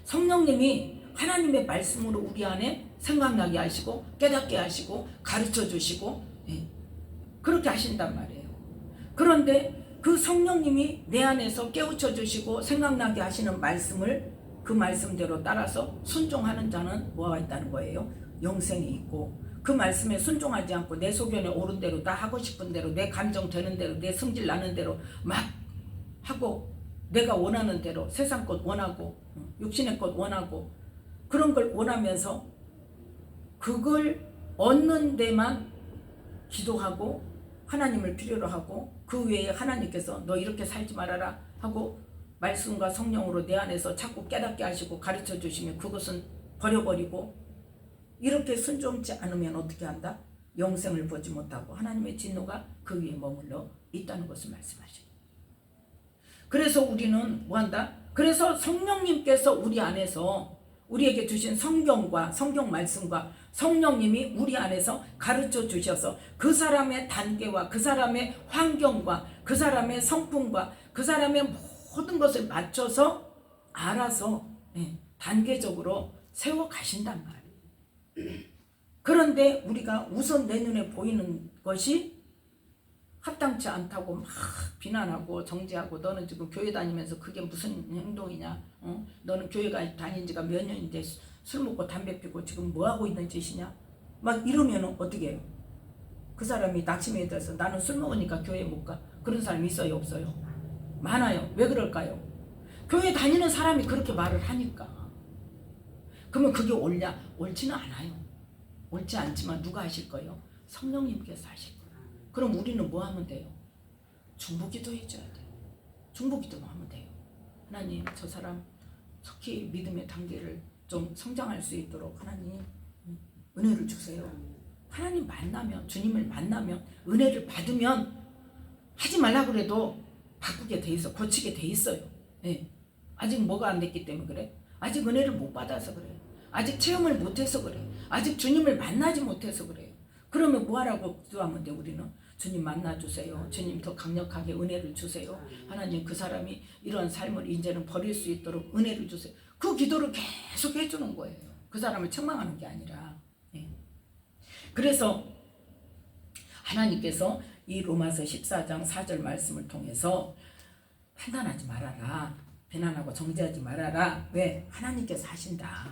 성령님이 하나님의 말씀으로 우리 안에 생각나게 하시고 깨닫게 하시고 가르쳐 주시고 그렇게 하신단 말이에요. 그런데 그 성령님이 내 안에서 깨우쳐 주시고 생각나게 하시는 말씀을 그 말씀대로 따라서 순종하는 자는 뭐가 있다는 거예요? 영생이 있고, 그 말씀에 순종하지 않고 내 소견에 오른 대로 나 하고 싶은 대로 내 감정 되는 대로 내 성질 나는 대로 막 하고 내가 원하는 대로 세상 것 원하고 육신의 것 원하고 그런 걸 원하면서 그걸 얻는 데만 기도하고 하나님을 필요로 하고 그 외에 하나님께서 너 이렇게 살지 말아라 하고 말씀과 성령으로 내 안에서 자꾸 깨닫게 하시고 가르쳐 주시면 그것은 버려버리고 이렇게 순종치 않으면 어떻게 한다? 영생을 보지 못하고 하나님의 진노가 그 위에 머물러 있다는 것을 말씀하시고, 그래서 우리는 뭐한다? 그래서 성령님께서 우리 안에서 우리에게 주신 성경과 성경 말씀과 성령님이 우리 안에서 가르쳐 주셔서 그 사람의 단계와 그 사람의 환경과 그 사람의 성품과 그 사람의 모든 것을 맞춰서 알아서 단계적으로 세워 가신단 말이에요. 그런데 우리가 우선 내 눈에 보이는 것이 합당치 않다고 막 비난하고 정죄하고 너는 지금 교회 다니면서 그게 무슨 행동이냐, 너는 교회 다닌 지가 몇 년인데 술 먹고 담배 피고 지금 뭐하고 있는 짓이냐 막 이러면 어떻게 해요? 그 사람이 낙심에 들어서 나는 술 먹으니까 교회 못 가, 그런 사람이 있어요 없어요? 많아요. 왜 그럴까요? 교회 다니는 사람이 그렇게 말을 하니까. 그러면 그게 옳냐? 옳지는 않아요. 옳지 않지만 누가 하실 거예요? 성령님께서 하실 거예요. 그럼 우리는 뭐 하면 돼요? 중보기도 해줘야 돼요. 중보기도만 하면 돼요. 하나님, 저 사람 속히 믿음의 단계를 좀 성장할 수 있도록 하나님 은혜를 주세요. 하나님 만나면, 주님을 만나면, 은혜를 받으면 하지 말라 그래도 바꾸게 돼 있어, 고치게 돼 있어요. 아직 뭐가 안 됐기 때문에 그래? 아직 은혜를 못 받아서 그래. 아직 체험을 못해서 그래. 아직 주님을 만나지 못해서 그래요. 그러면 뭐하라고 기도하면 돼? 우리는 주님 만나주세요. 주님 더 강력하게 은혜를 주세요. 하나님, 그 사람이 이런 삶을 이제는 버릴 수 있도록 은혜를 주세요. 그 기도를 계속 해주는 거예요. 그 사람을 책망하는 게 아니라. 그래서 하나님께서 이 로마서 14장 4절 말씀을 통해서 판단하지 말아라, 비난하고 정죄하지 말아라. 왜? 하나님께서 하신다.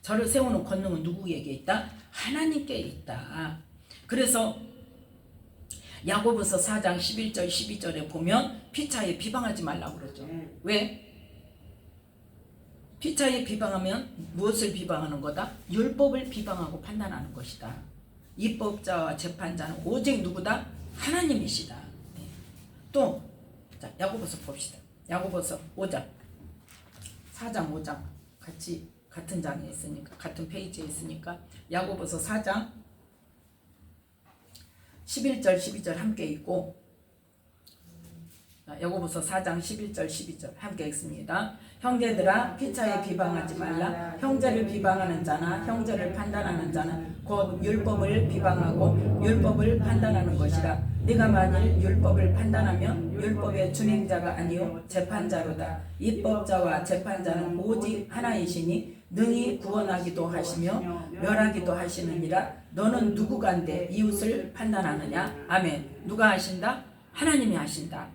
저를 세우는 권능은 누구에게 있다? 하나님께 있다. 그래서 야고보서 4장 11절 12절에 보면 피차에 비방하지 말라고 그러죠. 왜? 피차에 비방하면 무엇을 비방하는 거다? 율법을 비방하고 판단하는 것이다. 입법자와 재판자는 오직 누구다? 하나님이시다. 또 자, 야고보서 봅시다. 야고보서 5장 4장 5장 같이 같은 장에 있으니까, 같은 페이지에 있으니까 야고보서 4장 11절 12절 함께 있고, 야고보서 4장 11절 12절 함께 읽습니다. 형제들아, 피차에 비방하지 말라. 형제를 비방하는 자나 형제를 판단하는 자는 곧 율법을 비방하고 율법을 판단하는 것이라. 네가 만일 율법을 판단하면 율법의 준행자가 아니요 재판자로다. 입법자와 재판자는 오직 하나이시니 능히 구원하기도 하시며 멸하기도 하시느니라. 너는 누구간데 이웃을 판단하느냐? 아멘. 누가 하신다? 하나님이 하신다.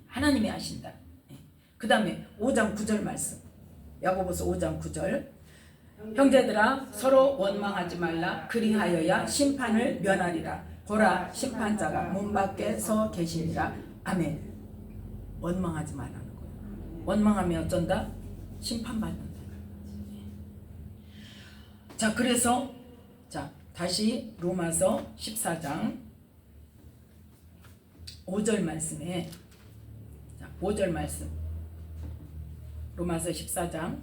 하나님이 하신다. 그 다음에 5장 9절 말씀, 야고보서 5장 9절. 형제들아, 서로 원망하지 말라. 그리하여야 심판을 면하리라. 보라, 심판자가 문 밖에 서 계시니라. 아멘. 원망하지 말라는 거예요. 원망하면 어쩐다? 심판받는다. 자, 그래서 자, 다시 로마서 14장 5절 말씀에, 자, 5절 말씀, 로마서 14장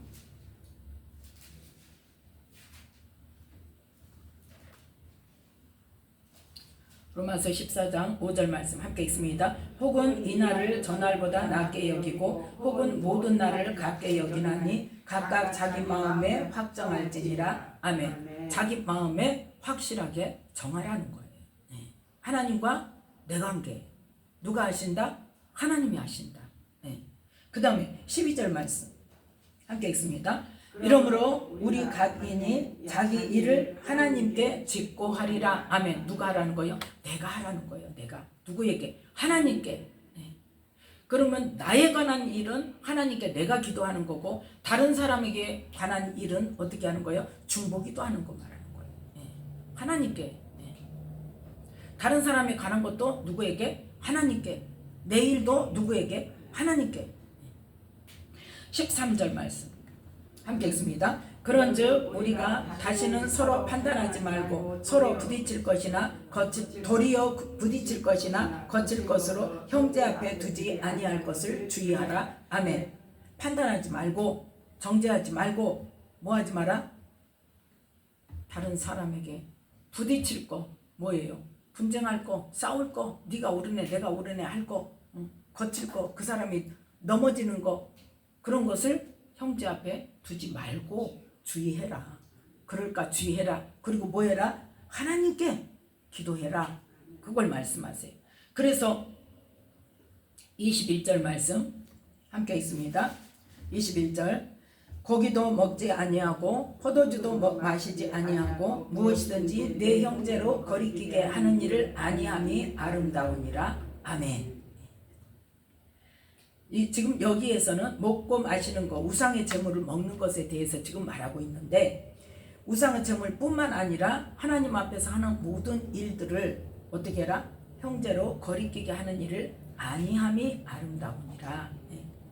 로마서 14장 5절 말씀 함께 읽습니다. 혹은 이 날을 저날보다 낮게 여기고 혹은 모든 날을 같게 여기나니 각각 자기 마음에 확정할지니라. 아멘. 자기 마음에 확실하게 정하라는 거예요. 하나님과 내 관계. 누가 하신다? 하나님이 하신다. 네. 그 다음에 12절 말씀 함께 읽습니다. 이러므로 우리 각인이 자기 일을 하나님께 짓고 하리라. 아멘. 누가 하라는 거예요? 내가 하라는 거예요. 내가. 누구에게? 하나님께. 네. 그러면 나에 관한 일은 하나님께 내가 기도하는 거고, 다른 사람에게 관한 일은 어떻게 하는 거예요? 중보기도 하는 거 말하는 거예요. 네. 하나님께. 네. 다른 사람에 관한 것도 누구에게? 하나님께. 내 일도 누구에게? 하나님께. 13절 말씀 함께 읽습니다. 그런즉 우리가 다시는 서로 판단하지 말고 서로 부딪힐 것이나 도리어 부딪힐 것이나 거칠 것으로 형제 앞에 두지 아니할 것을 주의하라. 아멘. 판단하지 말고, 정죄하지 말고, 뭐 하지 마라? 다른 사람에게 부딪힐 거 뭐예요? 분쟁할 거, 싸울 거, 네가 옳으네 내가 옳으네 할 거, 거칠 거, 그 사람이 넘어지는 거, 그런 것을 형제 앞에 두지 말고 주의해라. 그럴까 주의해라. 그리고 뭐 해라? 하나님께 기도해라. 그걸 말씀하세요. 그래서 21절 말씀 함께 있습니다. 21절 고기도 먹지 아니하고 포도주도 마시지 아니하고 무엇이든지 내 형제로 거리끼게 하는 일을 아니함이 아름다우니라. 아멘. 지금 여기에서는 먹고 마시는 거, 우상의 제물을 먹는 것에 대해서 지금 말하고 있는데, 우상의 제물뿐만 아니라 하나님 앞에서 하는 모든 일들을 어떻게 해라? 형제로 거리끼게 하는 일을 아니함이 아름다우니라.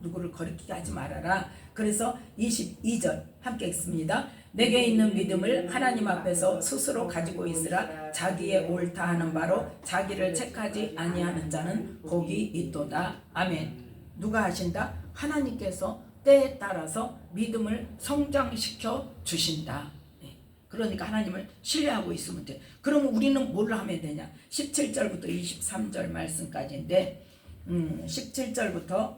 누구를 거리끼게 하지 말아라. 그래서 22절 함께 읽습니다. 내게 있는 믿음을 하나님 앞에서 스스로 가지고 있으라. 자기의 옳다 하는 바로 자기를 책하지 아니하는 자는 복이 있도다. 아멘. 누가 하신다? 하나님께서 때에 따라서 믿음을 성장시켜 주신다. 그러니까 하나님을 신뢰하고 있으면 돼. 그러면 우리는 뭘 하면 되냐? 17절부터 23절 말씀까지인데 17절부터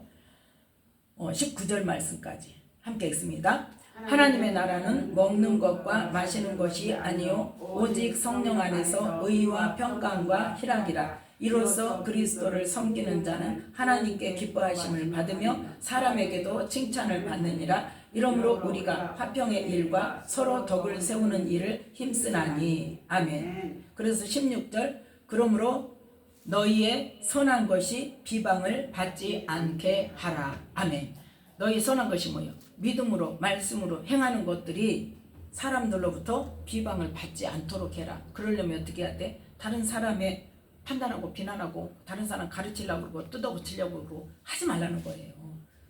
19절 말씀까지 함께 읽습니다. 하나님의 나라는 먹는 것과 마시는 것이 아니요 오직 성령 안에서 의와 평강과 희락이라. 이로써 그리스도를 섬기는 자는 하나님께 기뻐하심을 받으며 사람에게도 칭찬을 받느니라. 이러므로 우리가 화평의 일과 서로 덕을 세우는 일을 힘쓰나니. 아멘. 그래서 16절 그러므로 너희의 선한 것이 비방을 받지 않게 하라. 아멘. 너희 선한 것이 뭐예요? 믿음으로 말씀으로 행하는 것들이 사람들로부터 비방을 받지 않도록 해라. 그러려면 어떻게 해야 돼? 다른 사람의 판단하고 비난하고 다른 사람 가르치려고 그러고 뜯어고치려고 그러고 하지 말라는 거예요.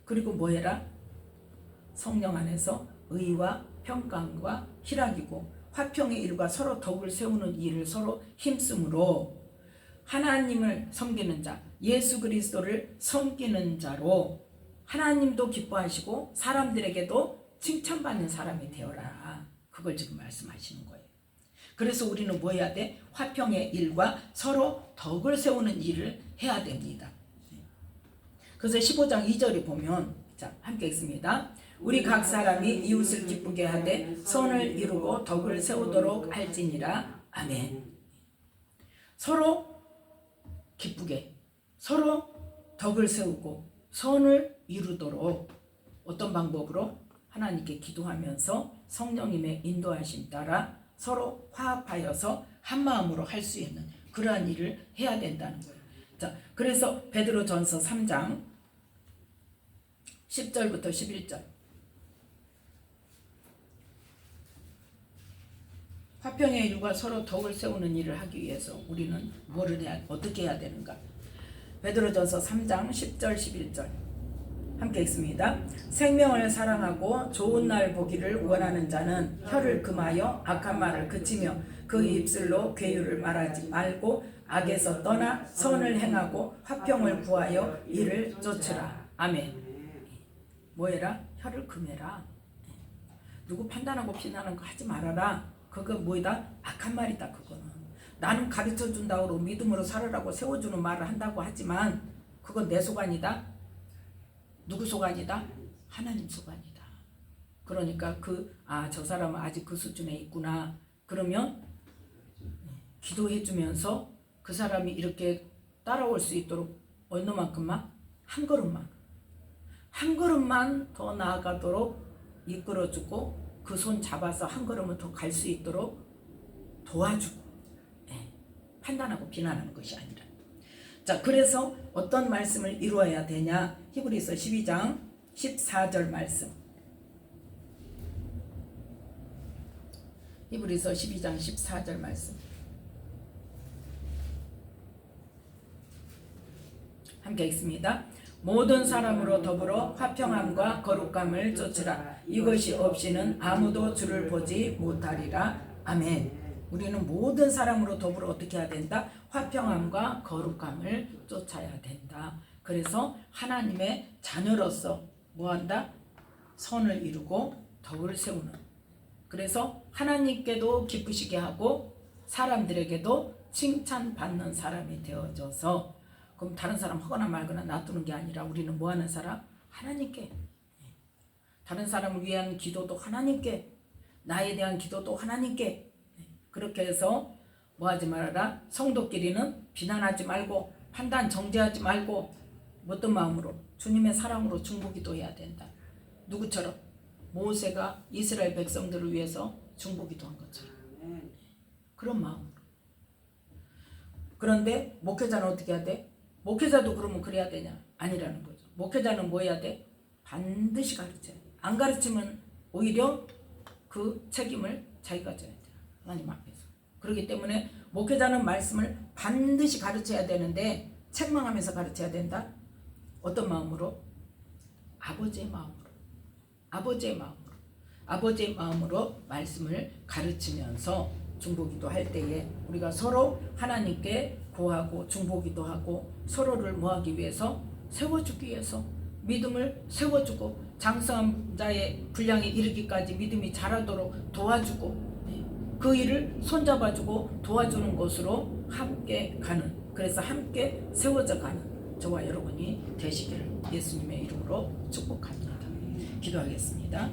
그리고 뭐 해라? 성령 안에서 의와 평강과 희락이고 화평의 일과 서로 덕을 세우는 일을 서로 힘쓰므로 하나님을 섬기는 자, 예수 그리스도를 섬기는 자로 하나님도 기뻐하시고 사람들에게도 칭찬받는 사람이 되어라. 그걸 지금 말씀하시는 거예요. 그래서 우리는 뭐 해야 돼? 화평의 일과 서로 덕을 세우는 일을 해야 됩니다. 그래서 15장 2절에 보면, 자, 함께 읽습니다. 우리 각 사람이 이웃을 기쁘게 하되 선을 이루고 덕을 세우도록 할지니라. 아멘. 서로 기쁘게, 서로 덕을 세우고 선을 이루도록 어떤 방법으로? 하나님께 기도하면서 성령님의 인도하심 따라 서로 화합하여서 한 마음으로 할 수 있는 그러한 일을 해야 된다는 거예요. 자, 그래서 베드로전서 3장 10절부터 11절. 화평의 일과 서로 덕을 세우는 일을 하기 위해서 우리는 뭐를 해야, 어떻게 해야 되는가? 베드로전서 3장 10절 11절 함께 읽습니다. 생명을 사랑하고 좋은 날 보기를 원하는 자는 혀를 금하여 악한 말을 그치며 그 입술로 괴유를 말하지 말고 악에서 떠나 선을 행하고 화평을 구하여 이를 쫓으라. 아멘. 뭐해라? 혀를 금해라. 누구 판단하고 비난하는 거 하지 말아라. 그거 뭐이다? 악한 말이다. 그거는 나는 가르쳐준다고 믿음으로 살으라고 세워주는 말을 한다고 하지만 그건 내 속안이다. 누구 속안이다? 하나님 속안이다. 그러니까 저 사람은 아직 그 수준에 있구나. 그러면 기도해주면서 그 그 사람이 이렇게 따라올 수 있도록 어느 만큼만 한 걸음만 더 나아가도록 이끌어주고 그 손 잡아서 한 걸음은 더 갈 수 있도록 도와주고, 판단하고 비난하는 것이 아니라. 자, 그래서 어떤 말씀을 이루어야 되냐? 히브리서 12장 14절 말씀. 히브리서 12장 14절 말씀. 함께 읽습니다. 모든 사람으로 더불어 화평함과 거룩함을 쫓으라. 이것이 없이는 아무도 주를 보지 못하리라. 아멘. 우리는 모든 사람으로 더불어 어떻게 해야 된다? 화평함과 거룩함을 쫓아야 된다. 그래서 하나님의 자녀로서 뭐한다? 선을 이루고 덕을 세우는. 그래서 하나님께도 기쁘시게 하고 사람들에게도 칭찬받는 사람이 되어져서, 그럼 다른 사람 하거나 말거나 놔두는 게 아니라 우리는 뭐하는 사람? 하나님께. 다른 사람을 위한 기도도 하나님께, 나에 대한 기도도 하나님께. 그렇게 해서 뭐하지 말아라? 성도끼리는 비난하지 말고 판단 정죄하지 말고 어떤 마음으로? 주님의 사랑으로 중보기도해야 된다. 누구처럼? 모세가 이스라엘 백성들을 위해서 중보기도한 것처럼. 그런 마음으로. 그런데 목회자는 어떻게 해야 돼? 목회자도 그러면 그래야 되냐? 아니라는 거죠. 목회자는 뭐 해야 돼? 반드시 가르쳐야 돼. 안 가르치면 오히려 그 책임을 자기가 져야 돼. 하나님 앞에서. 그렇기 때문에 목회자는 말씀을 반드시 가르쳐야 되는데 책망하면서 가르쳐야 된다. 어떤 마음으로? 아버지의 마음으로. 아버지의 마음으로. 아버지의 마음으로 말씀을 가르치면서 중보기도 할 때에 우리가 서로 하나님께 구하고 중보기도 하고 서로를 뭐하기 위해서? 세워주기 위해서 믿음을 세워주고 장성한 자의 분량에 이르기까지 믿음이 자라도록 도와주고 그 일을 손잡아주고 도와주는 것으로 함께 가는, 그래서 함께 세워져 가는 저와 여러분이 되시기를 예수님의 이름으로 축복합니다. 기도하겠습니다.